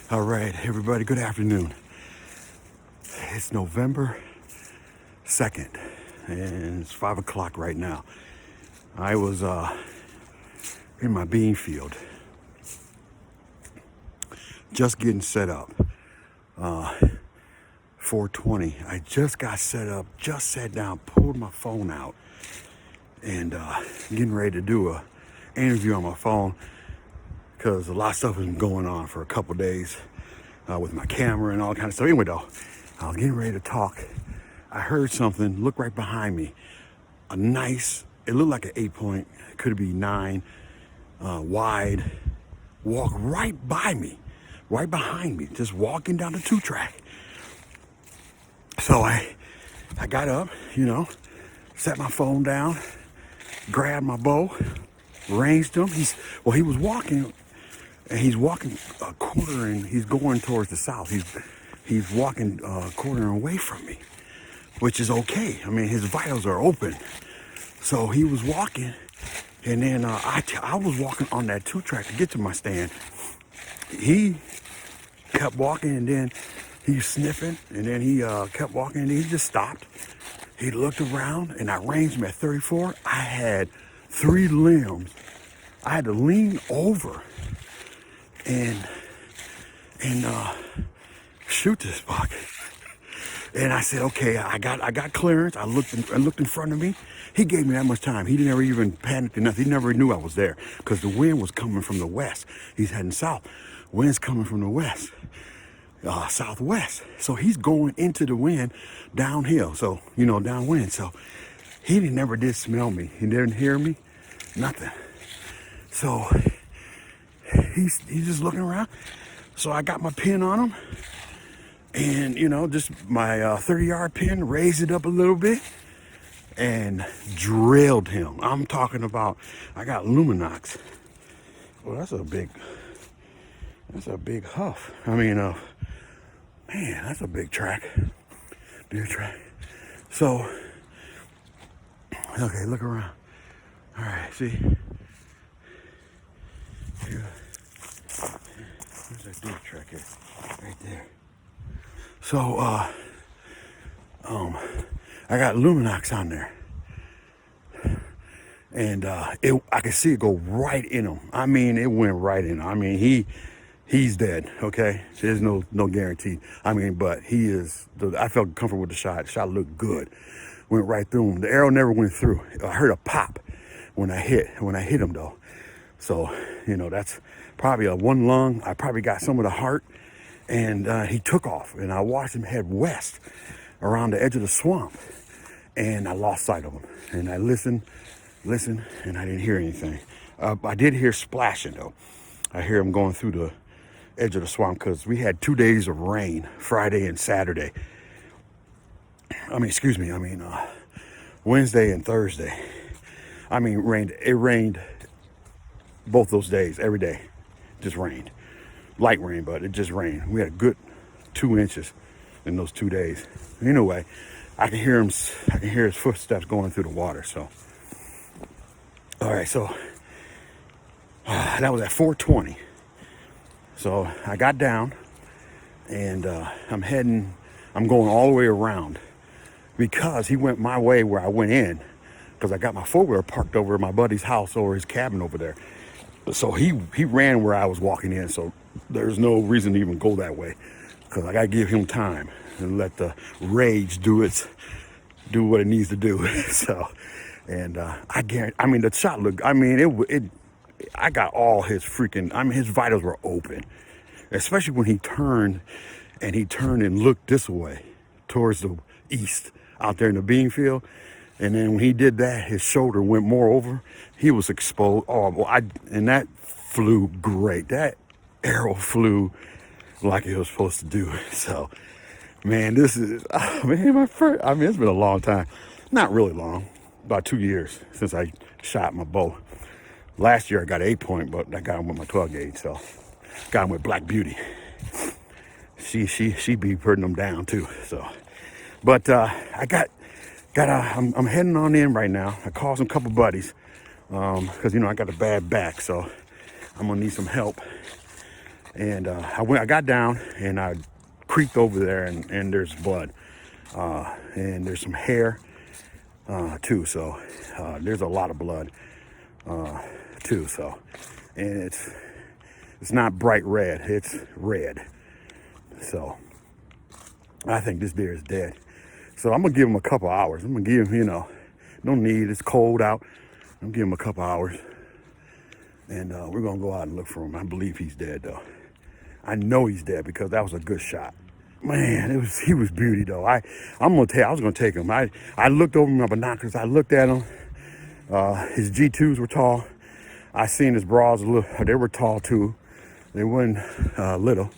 All right, everybody, good afternoon. It's November 2nd, and it's 5 o'clock right now. I was in my bean field, just getting set up. 4:20. I just got set up, just sat down, pulled my phone out, and getting ready to do a interview on my phone because a lot of stuff has been going on for a couple days with my camera and all kind of stuff. Anyway, though, I was getting ready to talk. I heard something, look right behind me. A nice, it looked like an 8-point, could be 9, wide, walk right by me, right behind me, just walking down the 2-track. So I got up, set my phone down, grabbed my bow, ranged him. He was walking, and he's walking a quarter, and he's going towards the south. He's walking a quarter away from me, which is okay. I mean, his vitals are open. So he was walking, and then I was walking on that 2-track to get to my stand. He kept walking, and then he was sniffing, and then he kept walking, and he just stopped. He looked around, and I ranged him at 34. I had 3 limbs. I had to lean over and shoot this buck. And I said, okay, I got clearance. I looked in front of me. He gave me that much time. He never even panicked or nothing. He never knew I was there because the wind was coming from the west. He's heading south. Wind's coming from the west, southwest. So he's going into the wind downhill. So, downwind. So he never did smell me. He didn't hear me, nothing. So he's just looking around. So I got my pin on him. And, just my 30-yard pin, raised it up a little bit and drilled him. I'm talking about, I got Luminox. Well, that's a big huff. I mean, man, that's a big track. Deer track. So, okay, look around. All right, see? Here. Where's that deer track here? Right there. So, I got Luminox on there, and I could see it go right in him. I mean, it went right in him. I mean, he's dead. Okay, there's no guarantee. I mean, but he is. I felt comfortable with the shot. The shot looked good. Went right through him. The arrow never went through. I heard a pop when I hit him though. So, that's probably a 1 lung. I probably got some of the heart. And he took off, and I watched him head west around the edge of the swamp, and I lost sight of him. And I listened, and I didn't hear anything. I did hear splashing, though. I hear him going through the edge of the swamp because we had 2 days of rain, Friday and Saturday. Wednesday and Thursday. It rained both those days, every day. Just rained. Light rain, but it just rained. We had a good 2 inches in those 2 days. Anyway, I can hear his footsteps going through the water. So, all right. So that was at 4:20. So I got down, and I'm going all the way around because he went my way where I went in because I got my 4-wheeler parked over at my buddy's house or his cabin over there. So he ran where I was walking in. So there's no reason to even go that way because I got to give him time and let the rage do what it needs to do. So, and I guarantee, the shot looked, I got all his his vitals were open, especially when he turned and looked this way towards the east out there in the bean field. And then when he did that, his shoulder went more over. He was exposed. Oh, well, and that flew great. That arrow flew like it was supposed to do. So, man, this is, my first, it's been a long time. Not really long, about 2 years since I shot my bow. Last year I got an 8-point, but I got him with my 12 gauge. So, got him with Black Beauty. She be putting them down too. So, but I'm heading on in right now. I called some couple buddies because I got a bad back, so I'm gonna need some help. And I got down and I creaked over there, and there's blood, and there's some hair too. So there's a lot of blood too. So, and it's not bright red, it's red. So I think this deer is dead. So I'm gonna give him a couple hours. I'm gonna give him, no need. It's cold out. I'm gonna give him a couple hours, and we're gonna go out and look for him. I believe he's dead though. I know he's dead because that was a good shot. Man, he was beauty though. I was gonna take him. I looked over my binoculars. I looked at him. His G2s were tall. I seen his bras they were tall too. They weren't little.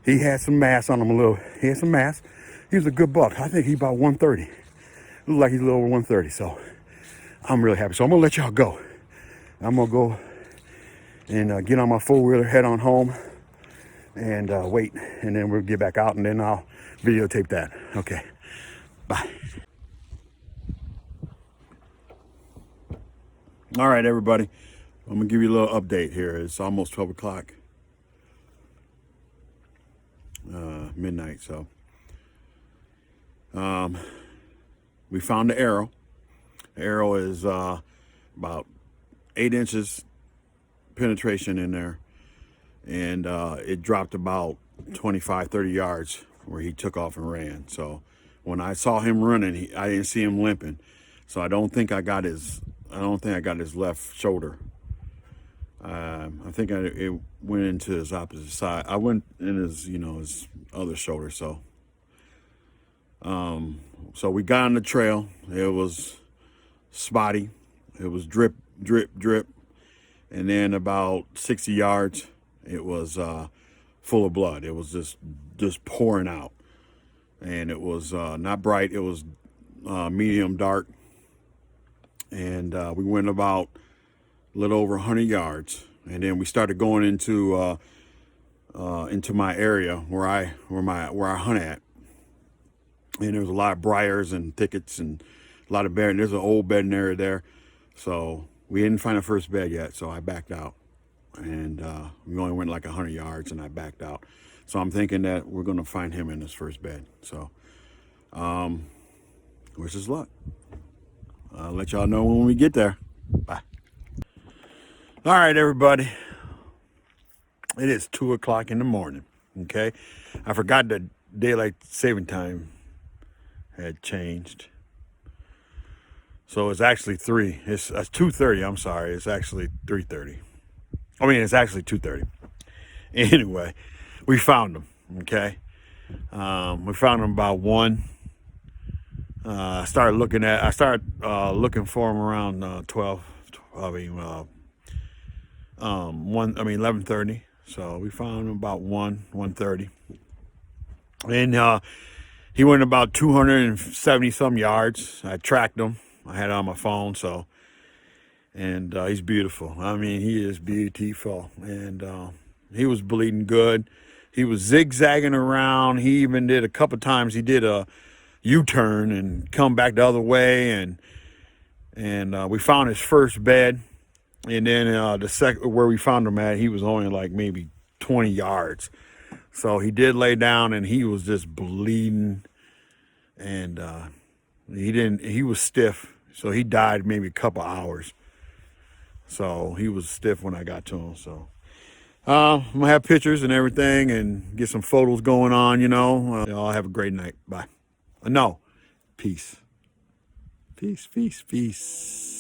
He had some mass on him a little. He had some mass. He was a good buck. I think he's about 130. Looked like he's a little over 130. So I'm really happy. So I'm gonna let y'all go. I'm gonna go and get on my four-wheeler, head on home, and wait. And then we'll get back out, and then I'll videotape that. Okay. Bye. All right, everybody. I'm gonna give you a little update here. It's almost 12 o'clock. Midnight. So we found the arrow. The arrow is about 8 inches penetration in there, and it dropped about 25-30 yards where he took off and ran. So when I saw him running, I didn't see him limping. So I don't think I got his left shoulder. I think it went into his opposite side. I went in his other shoulder. So we got on the trail. It was spotty. It was drip, drip, drip. And then about 60 yards, it was full of blood. It was just pouring out. And it was not bright. It was medium dark. And we went about a little over 100 yards, and then we started going into my area where I hunt at, and there was a lot of briars and thickets and a lot of bedding. There's an old bedding area there, so we didn't find the first bed yet. So I backed out, and we only went like 100 yards, and I backed out. So I'm thinking that we're gonna find him in his first bed. So, wish us luck. I'll let y'all know when we get there. Bye. All right, everybody. It is 2 o'clock in the morning. Okay, I forgot that daylight saving time had changed, so it's actually 3. It's 2:30. I'm sorry. It's actually 3:30. I mean, it's actually 2:30. Anyway, we found them. Okay, we found them about 1. I started looking for them around 12. 11:30. So we found him about 1:30, and he went about 270 some yards. I tracked him. I had it on my phone. So, and he's beautiful. I mean, he is beautiful, and he was bleeding good. He was zigzagging around. He even did a couple times. He did a U-turn and come back the other way, and we found his first bed. And then the second where we found him at, he was only like maybe 20 yards. So he did lay down, and he was just bleeding, and he was stiff. So he died maybe a couple hours. So he was stiff when I got to him. So I'm gonna have pictures and everything and get some photos going on, Y'all have a great night. Bye. No. Peace. Peace, peace, peace.